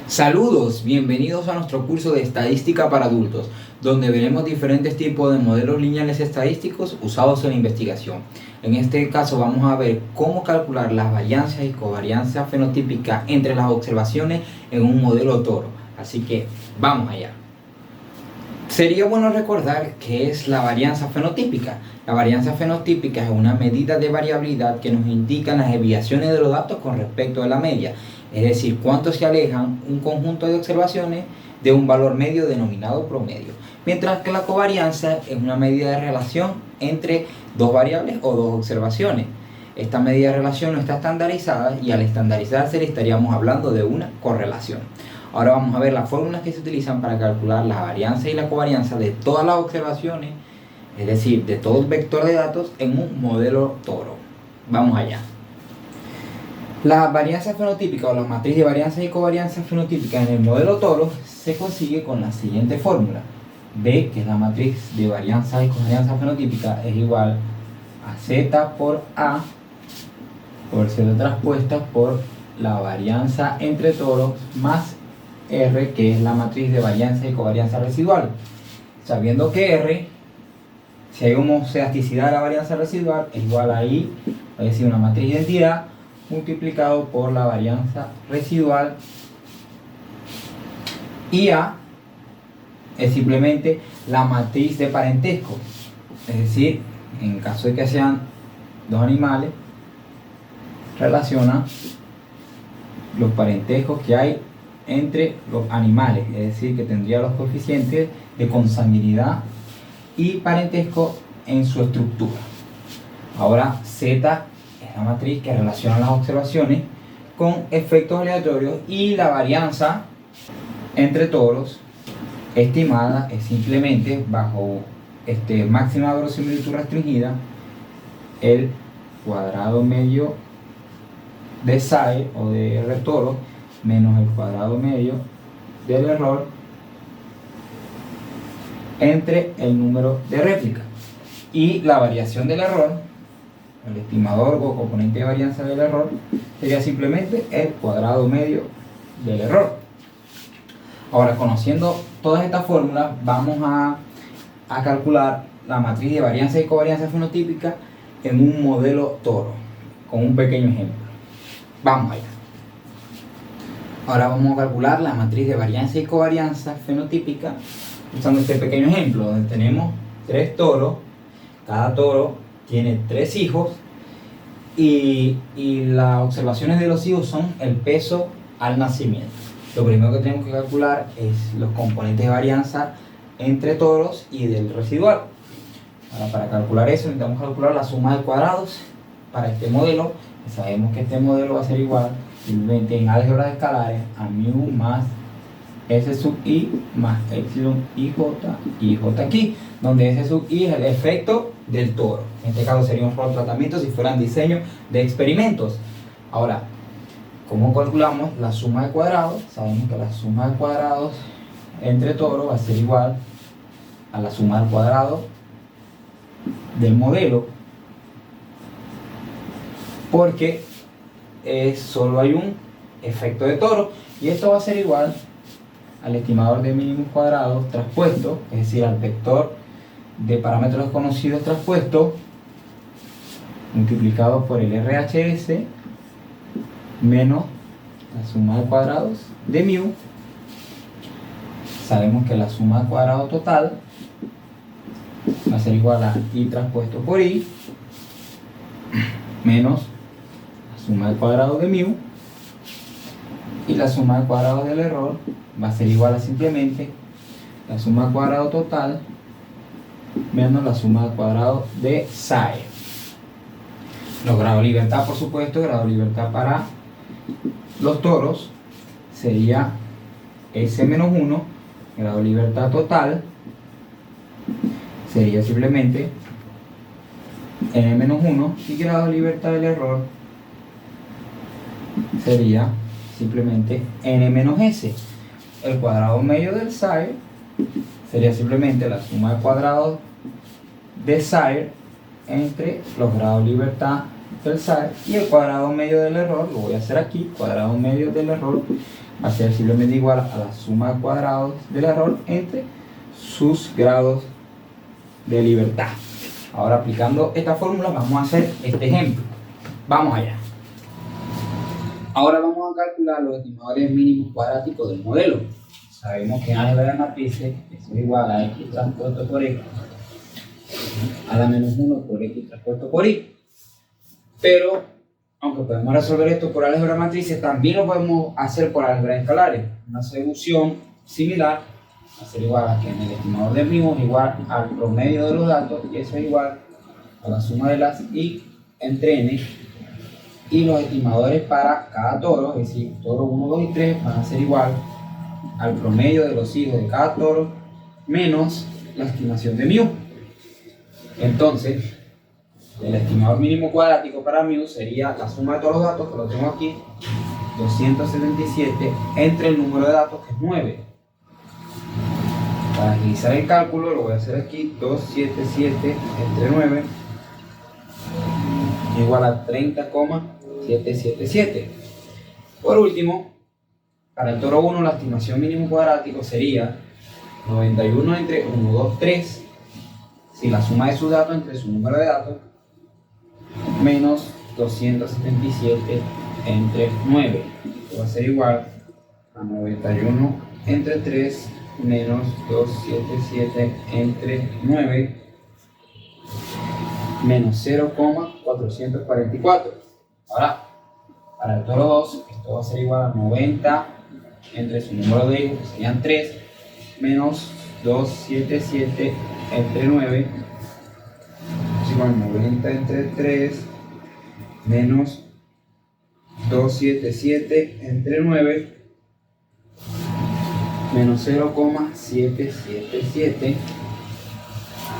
Saludos, bienvenidos a nuestro curso de estadística para adultos, donde veremos diferentes tipos de modelos lineales estadísticos usados en la investigación. En este caso vamos a ver cómo calcular las varianzas y covarianzas fenotípicas entre las observaciones en un modelo toro. Así que vamos allá. Sería bueno recordar qué es la varianza fenotípica. La varianza fenotípica es una medida de variabilidad que nos indica las desviaciones de los datos con respecto a la media, es decir, cuánto se alejan un conjunto de observaciones de un valor medio denominado promedio. Mientras que la covarianza es una medida de relación entre dos variables o dos observaciones. Esta medida de relación no está estandarizada y al estandarizarse le estaríamos hablando de una correlación. Ahora vamos a ver las fórmulas que se utilizan para calcular la varianza y la covarianza de todas las observaciones, es decir, de todo el vector de datos en un modelo toro. Vamos allá. La varianza fenotípica o la matriz de varianza y covarianza fenotípica en el modelo toro se consigue con la siguiente fórmula. B, que es la matriz de varianza y covarianza fenotípica, es igual a Z por A por Z traspuesta por la varianza entre toros más R, que es la matriz de varianza y covarianza residual. Sabiendo que R, si hay homocedasticidad de la varianza residual, es igual a I, es decir, una matriz de identidad, multiplicado por la varianza residual, y A es simplemente la matriz de parentesco, es decir, en caso de que sean dos animales, relaciona los parentescos que hay entre los animales, es decir, que tendría los coeficientes de consanguinidad y parentesco en su estructura. Ahora Z es la matriz que relaciona las observaciones con efectos aleatorios, y la varianza entre toros estimada es simplemente, bajo máxima verosimilitud restringida, el cuadrado medio de psi o de R toro menos el cuadrado medio del error entre el número de réplicas. Y la variación del error, el estimador o componente de varianza del error, sería simplemente el cuadrado medio del error. Ahora, conociendo todas estas fórmulas, vamos a calcular la matriz de varianza y covarianza fenotípica en un modelo toro, con un pequeño ejemplo. Vamos allá. Ahora vamos a calcular la matriz de varianza y covarianza fenotípica usando este pequeño ejemplo, donde tenemos tres toros. Cada toro tiene tres hijos y las observaciones de los hijos son el peso al nacimiento. Lo primero que tenemos que calcular es los componentes de varianza entre toros y del residual. Ahora, para calcular eso necesitamos calcular la suma de cuadrados para este modelo. Sabemos que este modelo va a ser igual simplemente en álgebra de escalares a mu más S sub i más epsilon ij y j aquí, donde S sub i es el efecto del toro. En este caso sería un solo tratamiento si fueran diseños de experimentos. Ahora, ¿cómo calculamos la suma de cuadrados? Sabemos que la suma de cuadrados entre toros va a ser igual a la suma del cuadrado del modelo, porque solo hay un efecto de toro, y esto va a ser igual al estimador de mínimos cuadrados traspuesto, es decir, al vector de parámetros desconocidos traspuesto, multiplicado por el RHS menos la suma de cuadrados de mu. Sabemos que la suma de cuadrado total va a ser igual a i traspuesto por i menos la suma de cuadrado de mu, y la suma de cuadrados del error va a ser igual a simplemente la suma de cuadrado total menos la suma de cuadrado de psi. Los grados de libertad, por supuesto, grado de libertad para los toros sería S menos 1, grado de libertad total sería simplemente N menos 1, y grado de libertad del error sería simplemente N menos S. El cuadrado medio del psi sería simplemente la suma de cuadrados de psi entre los grados de libertad del psi, y el cuadrado medio del error, lo voy a hacer aquí, cuadrado medio del error va a ser simplemente igual a la suma de cuadrados del error entre sus grados de libertad. Ahora, aplicando esta fórmula, vamos a hacer este ejemplo. Vamos allá. Ahora vamos a calcular los estimadores mínimos cuadráticos del modelo. Sabemos que en álgebra de matrices eso es igual a x transpuesto por x a la menos 1 por x transpuesto por y. Pero, aunque podemos resolver esto por álgebra de matrices, también lo podemos hacer por álgebra de escalares. Una solución similar va a ser igual a que en el estimador de μ es igual al promedio de los datos, y eso es igual a la suma de las y entre n, y los estimadores para cada toro, es decir, toro 1, 2 y 3, van a ser igual al promedio de los hijos de cada toro menos la estimación de μ. Entonces, el estimador mínimo cuadrático para μ sería la suma de todos los datos, que lo tengo aquí, 277 entre el número de datos, que es 9. Para agilizar el cálculo lo voy a hacer aquí, 277 entre 9 igual a 30,777. Por último, para el toro 1 la estimación mínimo cuadrático sería 91 entre 1, 2, 3, si la suma de sus datos entre su número de datos, menos 277 entre 9. Esto va a ser igual a 91 entre 3 menos 277 entre 9 menos 0,444. Ahora, para el toro 2, esto va a ser igual a 90 entre su número de hijos, que serían 3, menos 277 entre 9, es igual a 90 entre 3, menos 277 entre 9, menos 0,777.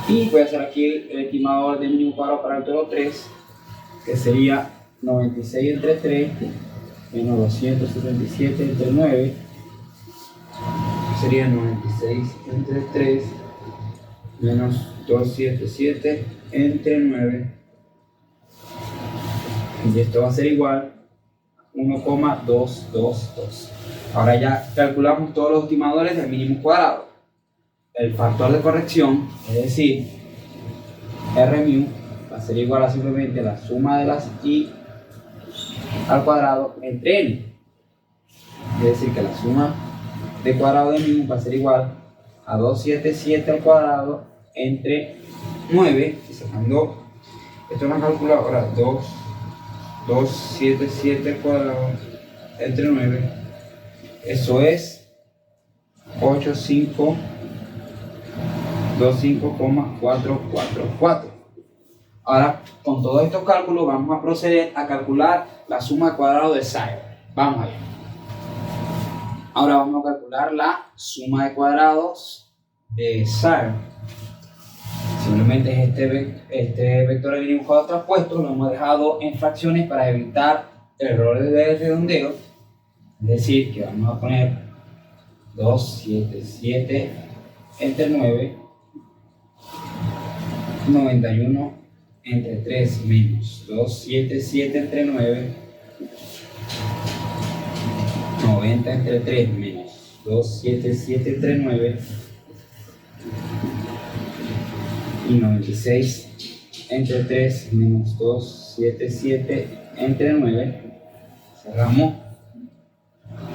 Y voy a hacer aquí el estimador de mínimo cuadrado para el toro 3, que sería 96 entre 3 menos 277 entre 9, sería 96 entre 3 menos 277 entre 9, y esto va a ser igual a 1,222. Ahora ya calculamos todos los estimadores del mínimo cuadrado. El factor de corrección, es decir, Rμ, va a ser igual a simplemente la suma de las y al cuadrado entre n. Es decir, que la suma de cuadrado de μ va a ser igual a 277 al cuadrado entre 9, y sacando esto es una calculadora, 277 al cuadrado entre 9, eso es 85,444. Ahora, con todos estos cálculos vamos a proceder a calcular la suma de cuadrados de Sire. Vamos allá. Ahora vamos a calcular la suma de cuadrados de Sire. Simplemente es este vector de mínimo cuadrado transpuesto, lo hemos dejado en fracciones para evitar errores de redondeo. Es decir, que vamos a poner 277 entre 9, 91 entre 3 menos 277 entre 9, 90 entre 3 menos 277 entre 9, y 96 entre 3 menos 277 entre 9. Cerramos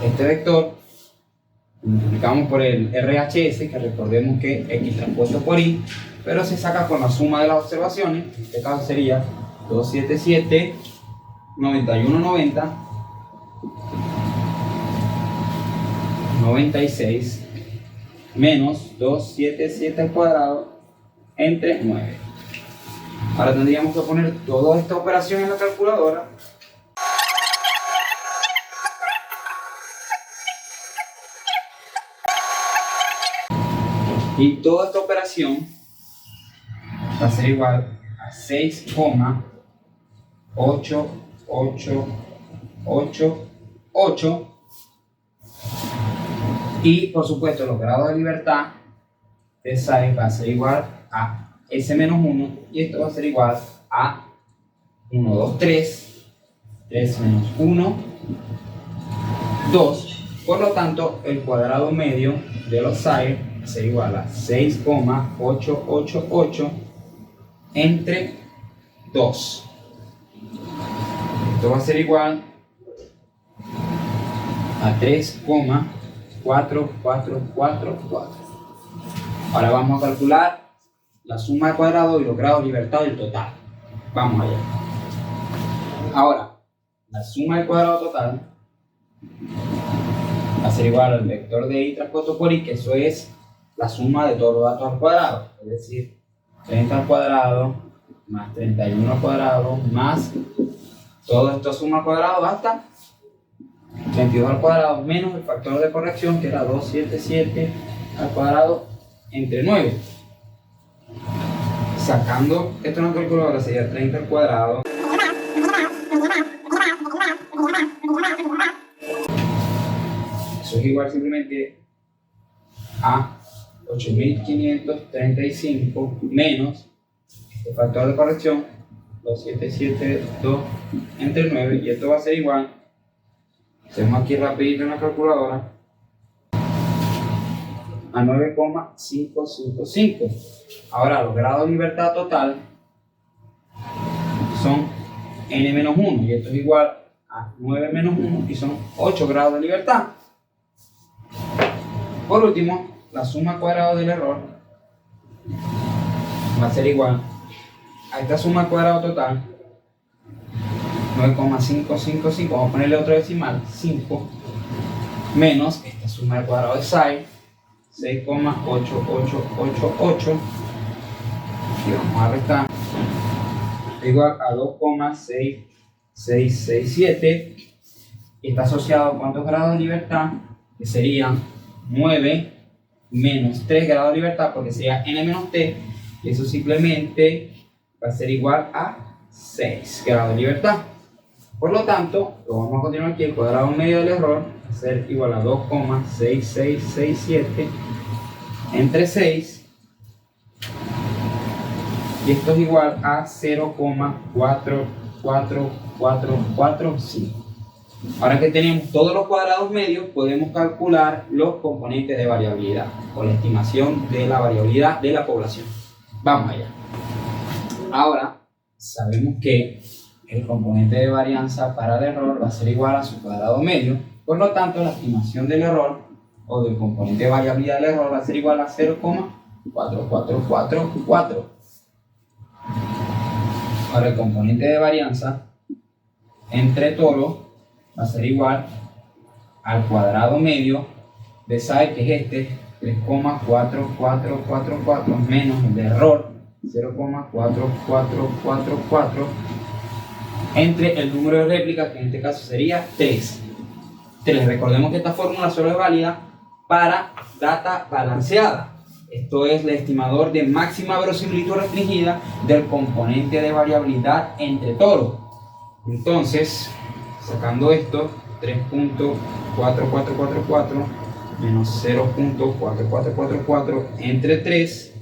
este vector, multiplicamos por el RHS, que recordemos que x transpuesto por y, pero se saca con la suma de las observaciones. En este caso sería 277, 91, 90, 96, menos 277 al cuadrado entre 9. Ahora tendríamos que poner toda esta operación en la calculadora. Y toda esta operación va a ser igual a 6,8888. Y por supuesto los grados de libertad de Sire va a ser igual a S menos 1, y esto va a ser igual a 1, 2, 3, 3 menos 1, 2, Por lo tanto, el cuadrado medio de los sire va a ser igual a 6,888 entre 2. Esto va a ser igual a 3,4444. Ahora vamos a calcular la suma de cuadrados y los grados de libertad del total. Vamos allá. Ahora, la suma de cuadrado total va a ser igual al vector de i transpuesto por i, que eso es la suma de todos los datos al cuadrado. Es decir, 30 al cuadrado más 31 al cuadrado más todo esto suma al cuadrado hasta 32 al cuadrado menos el factor de corrección, que era 277 al cuadrado entre 9. Sacando esto en la calculadora sería 30 al cuadrado eso es igual simplemente a 8535 menos el factor de corrección 2772 entre 9, y esto va a ser igual, hacemos aquí rapidito en la calculadora, a 9,555. Ahora los grados de libertad total son n-1 y esto es igual a 9 menos 1 y son 8 grados de libertad. Por último, la suma cuadrada del error va a ser igual a esta suma cuadrada total, 9,555, vamos a ponerle otro decimal, 5, menos esta suma de cuadrado de psi, 6,8888, y vamos a restar, igual a 2,6667, y está asociado a cuántos grados de libertad, que serían 9 menos 3 grados de libertad, porque sería n menos t, y eso simplemente va a ser igual a 6 grados de libertad. Por lo tanto, lo vamos a continuar aquí, el cuadrado medio del error va a ser igual a 2,6667 entre 6, y esto es igual a 0,4445. Ahora que tenemos todos los cuadrados medios, podemos calcular los componentes de variabilidad o la estimación de la variabilidad de la población. Vamos allá. Ahora sabemos que el componente de varianza para el error va a ser igual a su cuadrado medio, por lo tanto la estimación del error o del componente de variabilidad del error va a ser igual a 0,4444. Ahora el componente de varianza entre todos va a ser igual al cuadrado medio de psi, que es este, 3,4444 menos el de error, 0,4444, entre el número de réplicas, que en este caso sería 3. Recordemos que esta fórmula solo es válida para data balanceada. Esto es el estimador de máxima verosimilitud restringida del componente de variabilidad entre todos. Entonces, sacando esto, 3.4444 menos 0.4444 entre 3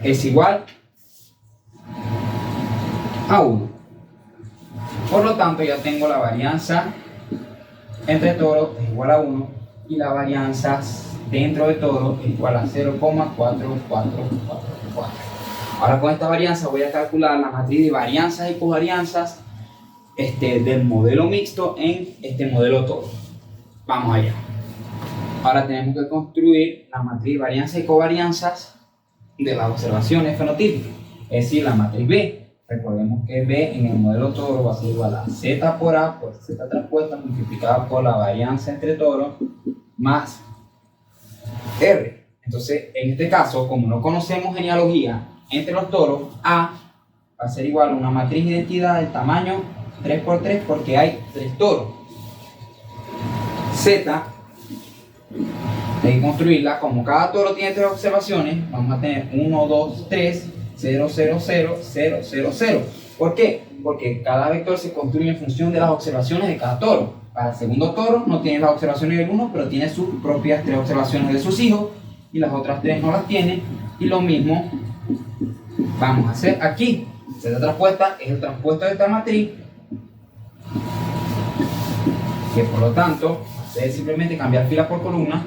es igual a 1. Por lo tanto, ya tengo la varianza entre todos es igual a 1 y la varianza dentro de todo es igual a 0,4444. Ahora con esta varianza voy a calcular la matriz de varianzas y covarianzas del modelo mixto en este modelo todo. Vamos allá. Ahora tenemos que construir la matriz de varianzas y covarianzas de las observaciones fenotípicas, es decir, la matriz B. Recordemos que B en el modelo toro va a ser igual a Z por A por Z transpuesta multiplicada por la varianza entre toros más R. Entonces, en este caso, como no conocemos genealogía entre los toros, A va a ser igual a una matriz de identidad del tamaño 3×3 porque hay 3 toros. Z, hay que construirla, como cada toro tiene 3 observaciones, vamos a tener 1, 2, 3, 0, 0, 0, 0, 0, 0. ¿Por qué? Porque cada vector se construye en función de las observaciones de cada toro. Para el segundo toro no tiene las observaciones del 1, pero tiene sus propias 3 observaciones de sus hijos, y las otras 3 no las tiene, y lo mismo vamos a hacer aquí. Z transpuesta es el transpuesto de esta matriz, que por lo tanto va a Es simplemente cambiar fila por columna.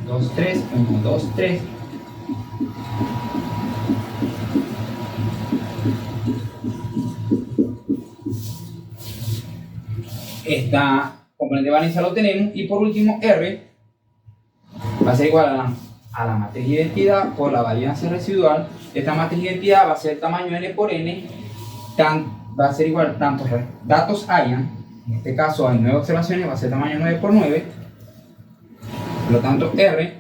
2, 3, 1, 2, 3. Esta componente de varianza lo tenemos. Y por último, R va a ser igual a la matriz de identidad por la varianza residual. Esta matriz de identidad va a ser el tamaño n por n. Va a ser igual tantos datos hayan. En este caso hay 9 observaciones, va a ser tamaño 9 por 9. Por lo tanto, R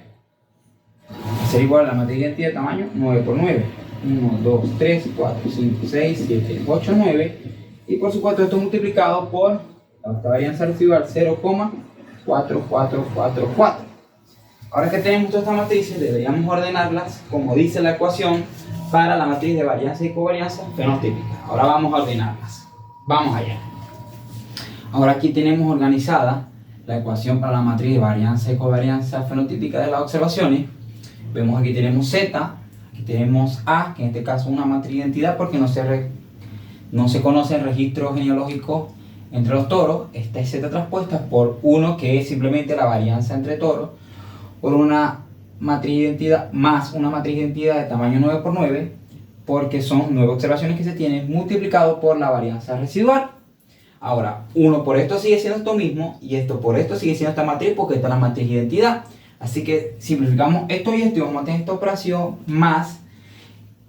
va a ser igual a la matriz de identidad tamaño 9 por 9. 1, 2, 3, 4, 5, 6, 7, 8, 9. Y por supuesto esto multiplicado por la varianza residual 0,4444. Ahora que tenemos todas estas matrices, deberíamos ordenarlas como dice la ecuación para la matriz de varianza y covarianza fenotípica. Ahora vamos a ordenarlas. Vamos allá. Ahora aquí tenemos organizada la ecuación para la matriz de varianza y covarianza fenotípica de las observaciones. Vemos aquí tenemos Z, aquí tenemos A, que en este caso es una matriz de identidad porque no se conoce el registro genealógico entre los toros. Esta es Z transpuesta por 1, que es simplemente la varianza entre toros, por una matriz de identidad más una matriz de identidad de tamaño 9 por 9, porque son 9 observaciones que se tienen multiplicado por la varianza residual. Ahora, 1 por esto sigue siendo esto mismo, y esto por esto sigue siendo esta matriz porque esta es la matriz de identidad. Así que simplificamos esto y esto y vamos a tener esta operación más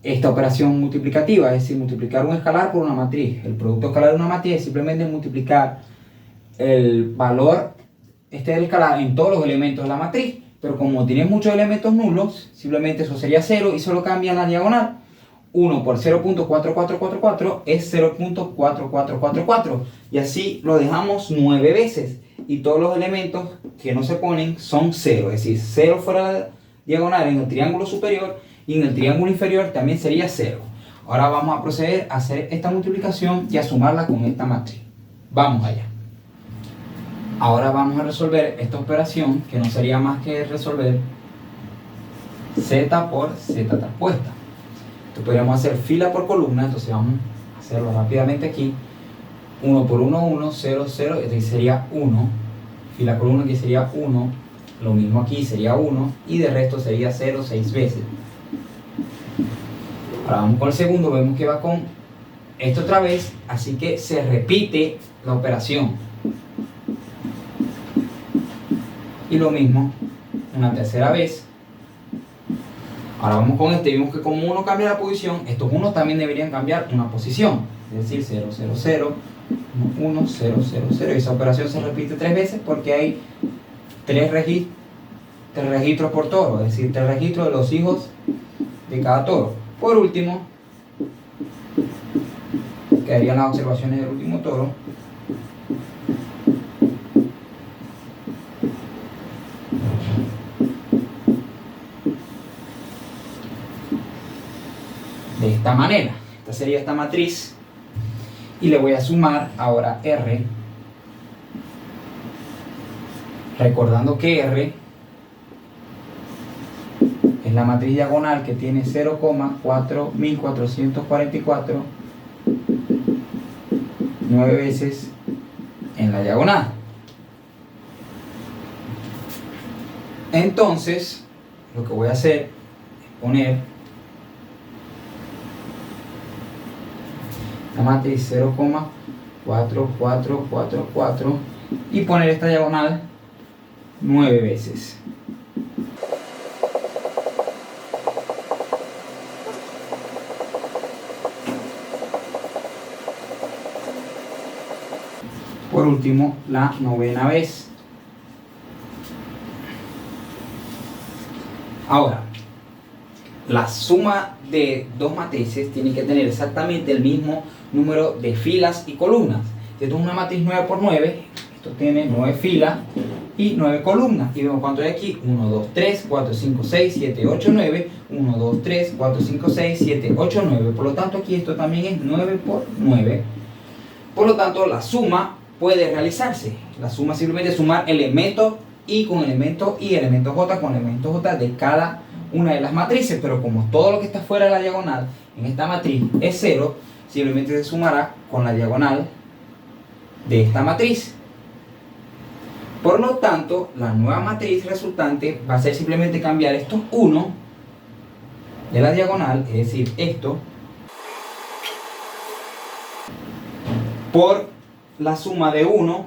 esta operación multiplicativa, es decir, multiplicar un escalar por una matriz. El producto escalar de una matriz es simplemente multiplicar el valor del escalar en todos los elementos de la matriz. Pero como tiene muchos elementos nulos, simplemente eso sería 0 y solo cambia en la diagonal. 1 por 0.4444 es 0.4444. Y así lo dejamos 9 veces. Y todos los elementos que no se ponen son 0. Es decir, 0 fuera de la diagonal en el triángulo superior y en el triángulo inferior también sería 0. Ahora vamos a proceder a hacer esta multiplicación y a sumarla con esta matriz. Vamos allá. Ahora vamos a resolver esta operación, que no sería más que resolver Z por Z transpuesta. Esto podríamos hacer fila por columna, entonces vamos a hacerlo rápidamente aquí. 1 por 1, 1, 0, 0, este sería 1. Fila columna aquí sería 1. Lo mismo aquí sería 1. Y de resto sería 0, 6 veces. Ahora vamos con el segundo, vemos que va con esto otra vez, así que se repite la operación. Y lo mismo una tercera vez. Ahora vamos con este, vimos que como uno cambia la posición, estos unos también deberían cambiar una posición, es decir, 0, 0, 0, 1, 0, 0, 0. Y esa operación se repite 3 veces porque hay 3 registros por toro, es decir, 3 registros de los hijos de cada toro. Por último, quedarían las observaciones del último toro. De esta manera. Esta sería esta matriz. Y le voy a sumar ahora R. Recordando que R es la matriz diagonal que tiene 0,4444 9 veces en la diagonal. Entonces, lo que voy a hacer es poner la matriz 0,4444 y poner esta diagonal 9 veces. Por último, la novena vez. Ahora, la suma de dos matrices tiene que tener exactamente el mismo número de filas y columnas. Esto es una matriz 9 por 9, esto tiene 9 filas y 9 columnas. Y vemos cuánto hay aquí: 1, 2, 3, 4, 5, 6, 7, 8, 9. 1, 2, 3, 4, 5, 6, 7, 8, 9. Por lo tanto, aquí esto también es 9 por 9. Por lo tanto, la suma puede realizarse. La suma simplemente es sumar elemento Y con elemento Y, elemento J con elemento J de cada una de las matrices. Pero como todo lo que está fuera de la diagonal en esta matriz es 0, simplemente se sumará con la diagonal de esta matriz. Por lo tanto, la nueva matriz resultante va a ser simplemente cambiar estos 1 de la diagonal, es decir, esto, por la suma de 1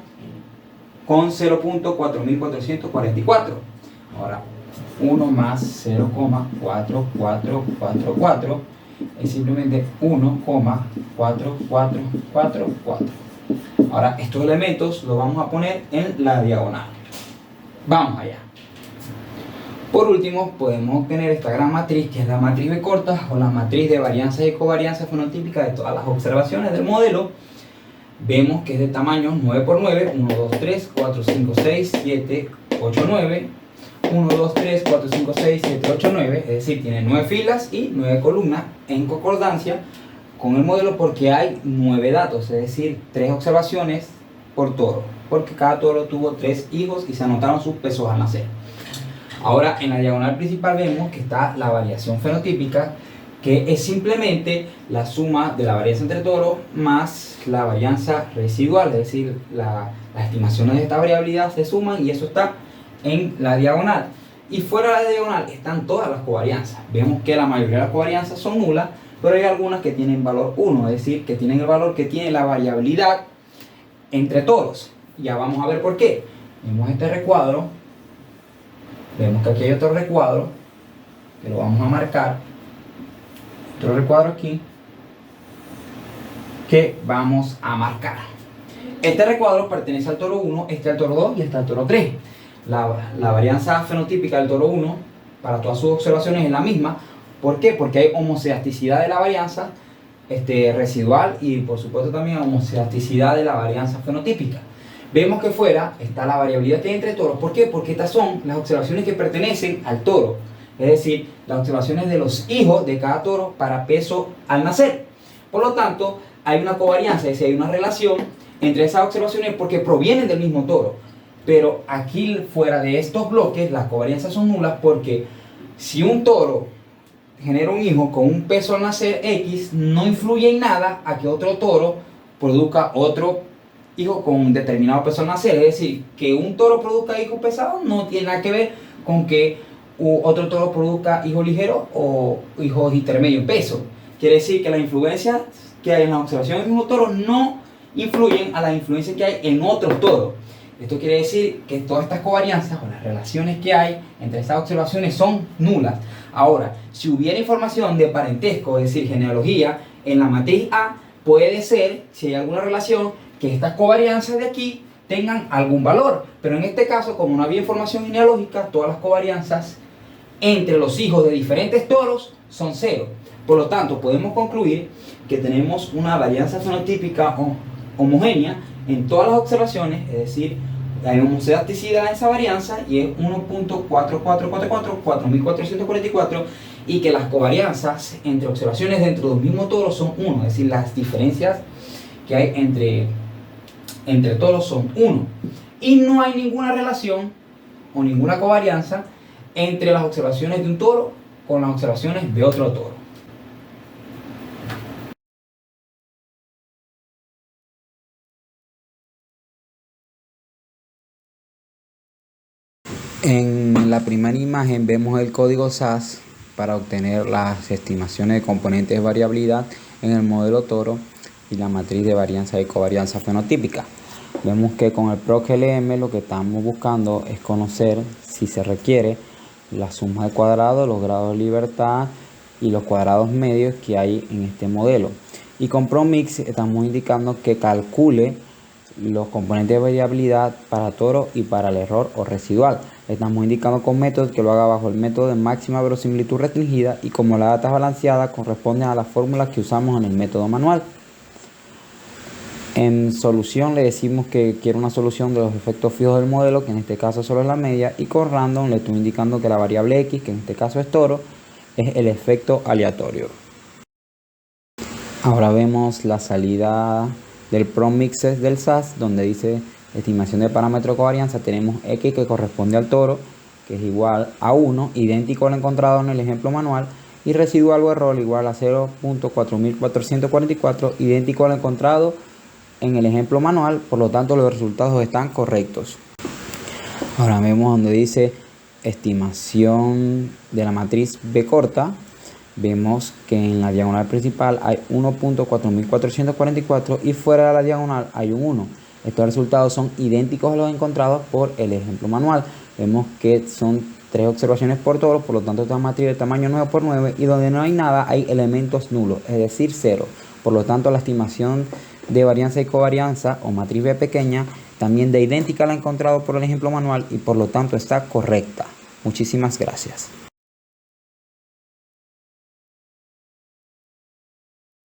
con 0.4444. Ahora, 1 más 0,4444 es simplemente 1,4444. Ahora, estos elementos los vamos a poner en la diagonal. Vamos allá. Por último, podemos obtener esta gran matriz, que es la matriz B corta o la matriz de varianza y covarianza fenotípica de todas las observaciones del modelo. Vemos que es de tamaño 9 por 9, 1, 2, 3, 4, 5, 6, 7, 8, 9. 1, 2, 3, 4, 5, 6, 7, 8, 9. Es decir, tiene 9 filas y 9 columnas en concordancia con el modelo, porque hay 9 datos, es decir, 3 observaciones por toro, porque cada toro tuvo 3 hijos y se anotaron sus pesos al nacer. Ahora, en la diagonal principal vemos que está la variación fenotípica, que es simplemente la suma de la varianza entre toros más la varianza residual, es decir, las estimaciones de esta variabilidad se suman y eso está en la diagonal. Y fuera de la diagonal están todas las covarianzas. Vemos que la mayoría de las covarianzas son nulas, pero hay algunas que tienen valor 1, es decir, que tienen el valor que tiene la variabilidad entre toros. Ya vamos a ver por qué. Vemos este recuadro, vemos que aquí hay otro recuadro, que lo vamos a marcar, otro recuadro aquí, que vamos a marcar. Este recuadro pertenece al toro 1, este al toro 2 y este al toro 3. La varianza fenotípica del toro 1 para todas sus observaciones es la misma. ¿Por qué? Porque hay homocedasticidad de la varianza residual y por supuesto también homocedasticidad de la varianza fenotípica. Vemos que fuera está la variabilidad que hay entre toros. ¿Por qué? Porque estas son las observaciones que pertenecen al toro, es decir, las observaciones de los hijos de cada toro para peso al nacer. Por lo tanto, hay una covarianza, es decir, hay una relación entre esas observaciones porque provienen del mismo toro. Pero aquí fuera de estos bloques las covarianzas son nulas, porque si un toro genera un hijo con un peso al nacer X, no influye en nada a que otro toro produzca otro hijo con un determinado peso al nacer. Es decir, que un toro produzca hijos pesados no tiene nada que ver con que otro toro produzca hijos ligeros o hijos intermedios en peso. Quiere decir que las influencias que hay en las observaciones del mismo toro no influyen a las influencias que hay en otros toros. Esto quiere decir que todas estas covarianzas o las relaciones que hay entre estas observaciones son nulas. Ahora, si hubiera información de parentesco, es decir, genealogía, en la matriz A, puede ser, si hay alguna relación, que estas covarianzas de aquí tengan algún valor. Pero en este caso, como no había información genealógica, todas las covarianzas entre los hijos de diferentes toros son 0. Por lo tanto, podemos concluir que tenemos una varianza fenotípica homogénea en todas las observaciones, es decir, hay homocedasticidad en esa varianza y es 1.4444, y que las covarianzas entre observaciones dentro de un mismo toro son 1, es decir, las diferencias que hay entre toros son 1. Y no hay ninguna relación o ninguna covarianza entre las observaciones de un toro con las observaciones de otro toro. En la primera imagen vemos el código SAS para obtener las estimaciones de componentes de variabilidad en el modelo toro y la matriz de varianza y covarianza fenotípica. Vemos que con el PROC-LM lo que estamos buscando es conocer si se requiere la suma de cuadrados, los grados de libertad y los cuadrados medios que hay en este modelo. Y con PROMIX estamos indicando que calcule los componentes de variabilidad para toro y para el error o residual. Estamos indicando con método que lo haga bajo el método de máxima verosimilitud restringida, y como la data es balanceada, corresponde a las fórmulas que usamos en el método manual. En solución le decimos que quiere una solución de los efectos fijos del modelo, que en este caso solo es la media, y con random le estoy indicando que la variable X, que en este caso es toro, es el efecto aleatorio. Ahora vemos la salida del PROMIXes del SAS, donde dice estimación de parámetro de covarianza. Tenemos X, que corresponde al toro, que es igual a 1, idéntico al encontrado en el ejemplo manual, y residual o error igual a 0.4444, idéntico al encontrado en el ejemplo manual. Por lo tanto, los resultados están correctos. Ahora vemos donde dice estimación de la matriz B corta. Vemos que en la diagonal principal hay 1.4444 y fuera de la diagonal hay un 1. Estos resultados son idénticos a los encontrados por el ejemplo manual. Vemos que son 3 observaciones por todos, por lo tanto esta matriz de tamaño 9 por 9 y donde no hay nada hay elementos nulos, es decir 0. Por lo tanto la estimación de varianza y covarianza o matriz B pequeña también de idéntica a la encontrado por el ejemplo manual y por lo tanto está correcta. Muchísimas gracias.